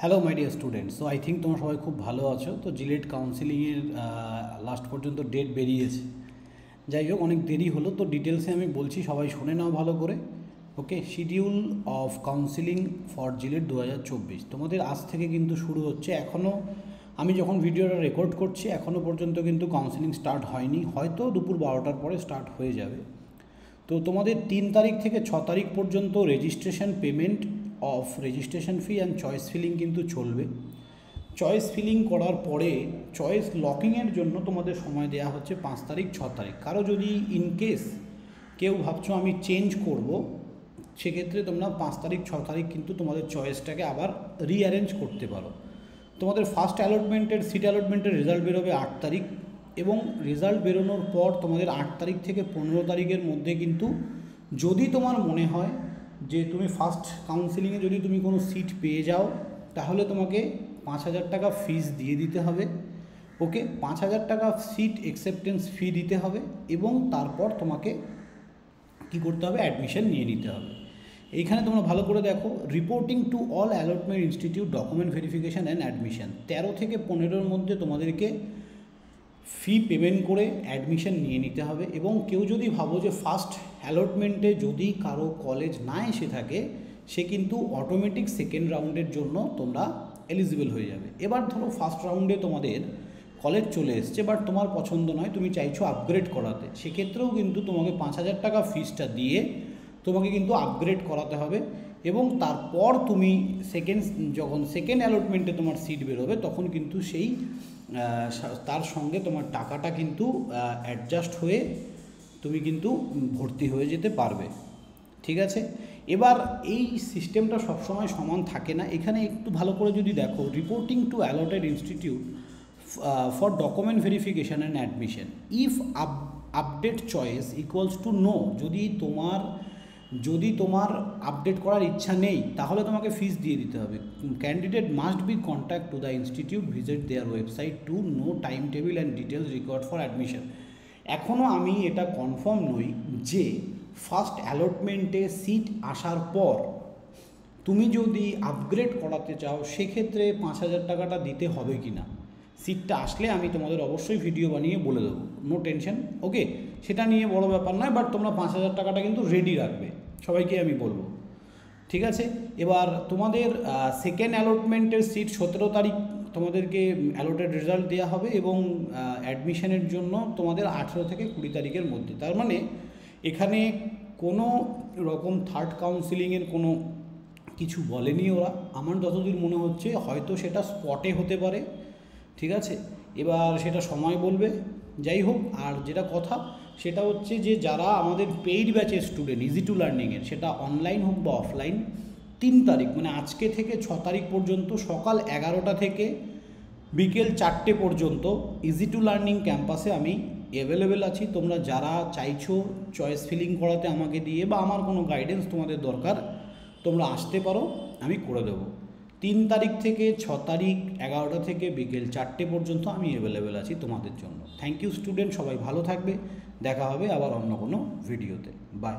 Hello my dear students. So I think তোমরা সবাই খুব ভালো আছো। তো জিলেট কাউন্সিলিংয়ের লাস্ট পর্যন্ত ডেট বেরিয়েছে। যাই হোক, অনেক দেরি হলো, তো ডিটেলসে আমি বলছি, সবাই শুনে নাও ভালো করে। Okay, schedule of counselling for JELET 2024 তোমাদের আজ থেকে কিন্তু শুরু হচ্ছে। এখনও আমি যখন ভিডিওটা রেকর্ড করছি এখনও পর্যন্ত কিন্তু কাউন্সিলিং স্টার্ট হয়নি, হয়তো দুপুর 12টার পরে স্টার্ট হয়ে যাবে। তো তোমাদের 3 তারিখ থেকে 6 তারিখ পর্যন্ত registration payment of registration fee and choice filling কিন্তু চলবে। চয়েস ফিলিং করার পরে চয়েস লকিংয়ের জন্য তোমাদের সময় দেওয়া হচ্ছে 5 তারিখ 6 তারিখ। কারো যদি ইনকেস কেউ ভাবছো আমি চেঞ্জ করব, সেক্ষেত্রে তোমরা 5 তারিখ 6 তারিখ কিন্তু তোমাদের চয়েসটাকে আবার রিঅ্যারেঞ্জ করতে পারো। তোমাদের ফার্স্ট অ্যালটমেন্টের সিট অ্যালটমেন্টের রেজাল্ট বেরোবে 8 তারিখ, এবং রেজাল্ট বেরোনোর পর তোমাদের 8 তারিখ থেকে 15 তারিখের মধ্যে কিন্তু যদি তোমার মনে হয় যে তুমি ফার্স্ট কাউন্সিলিংয়ে যদি তুমি কোনো সিট পেয়ে যাও, তাহলে তোমাকে 5,000 টাকা ফিস দিয়ে দিতে হবে। ওকে, 5,000 টাকা সিট অ্যাকসেপ্টেন্স ফি দিতে হবে, এবং তারপর তোমাকে কী করতে হবে, অ্যাডমিশন নিয়ে নিতে হবে। এইখানে তোমরা ভালো করে দেখো, reporting to all allotment institute, document verification and admission. 13 থেকে 15-র মধ্যে তোমাদেরকে ফি পেমেন্ট করে অ্যাডমিশন নিয়ে নিতে হবে। এবং কেউ যদি ভাবো যে ফার্স্ট অ্যালটমেন্টে যদি কারো কলেজ না এসে থাকে, সে কিন্তু অটোমেটিক সেকেন্ড রাউন্ডের জন্য তোমরা এলিজিবল হয়ে যাবে। এবার ধরো ফার্স্ট রাউন্ডে তোমাদের কলেজ চলে এসছে, বাট তোমার পছন্দ নয়, তুমি চাইছো আপগ্রেড করাতে, সেক্ষেত্রেও কিন্তু তোমাকে 5,000 টাকা ফিসটা দিয়ে তোমাকে কিন্তু আপগ্রেড করাতে হবে। এবং তারপর তুমি যখন সেকেন্ড অ্যালটমেন্টে তোমার সিট বেরোবে, তখন কিন্তু সেই তার সঙ্গে তোমার টাকাটা কিন্তু অ্যাডজাস্ট হয়ে তুমি কিন্তু ভর্তি হয়ে যেতে পারবে। ঠিক আছে, এবার এই সিস্টেমটা সবসময় সমান থাকে না। এখানে একটু ভালো করে যদি দেখো, reporting two allotted institute for document verification and admission if update choice equals to know. যদি তোমার আপডেট করার ইচ্ছা নেই, তাহলে তোমাকে ফিস দিয়ে দিতে হবে। Candidate must be contact to the institute, visit their website to know time table and details required for admission. এখনও আমি এটা কনফার্ম নই যে ফার্স্ট অ্যালটমেন্টে সিট আসার পর তুমি যদি আপগ্রেড করাতে চাও, সেক্ষেত্রে 5,000 টাকাটা দিতে হবে কি না। সিটটা আসলে আমি তোমাদের অবশ্যই ভিডিও বানিয়ে বলে দেবো, নো টেনশন। ওকে, সেটা নিয়ে বড় ব্যাপার নয়, বাট তোমরা 5,000 টাকাটা কিন্তু রেডি রাখবে, সবাইকে আমি বলবো। ঠিক আছে, এবার তোমাদের সেকেন্ড অ্যালটমেন্টের সিট 17 তারিখ তোমাদেরকে অ্যালটেড রেজাল্ট দেওয়া হবে, এবং অ্যাডমিশনের জন্য তোমাদের 18 থেকে 20 তারিখের মধ্যে। তার মানে এখানে কোনো রকম থার্ড কাউন্সিলিংয়ের কোনো কিছু বলেনি ওরা, আমার যতদূর মনে হচ্ছে হয়তো সেটা স্পটে হতে পারে। ঠিক আছে, এবার সেটা সময় বলবে। যাই হোক, আর যেটা কথা সেটা হচ্ছে যে যারা আমাদের পেইড ব্যাচের স্টুডেন্ট ইজি টু লার্নিংয়ের, সেটা অনলাইন হোক বা অফলাইন, 3 তারিখ মানে আজকে থেকে 6 তারিখ পর্যন্ত সকাল 11টা থেকে বিকেল 4টে পর্যন্ত ইজি টু লার্নিং ক্যাম্পাসে আমি অ্যাভেলেবেল আছি। তোমরা যারা চাইছো চয়েস ফিলিং করাতে আমাকে দিয়ে, বা আমার কোনো গাইডেন্স তোমাদের দরকার, তোমরা আসতে পারো, আমি করে দেবো। 3 তারিখ থেকে 6 তারিখ 11টা থেকে বিকেল 4টে পর্যন্ত আমি অ্যাভেলেবেল আছি তোমাদের জন্য। থ্যাংক ইউ স্টুডেন্ট, সবাই ভালো থাকবে, দেখা হবে আবার অন্য কোনো ভিডিওতে। বাই।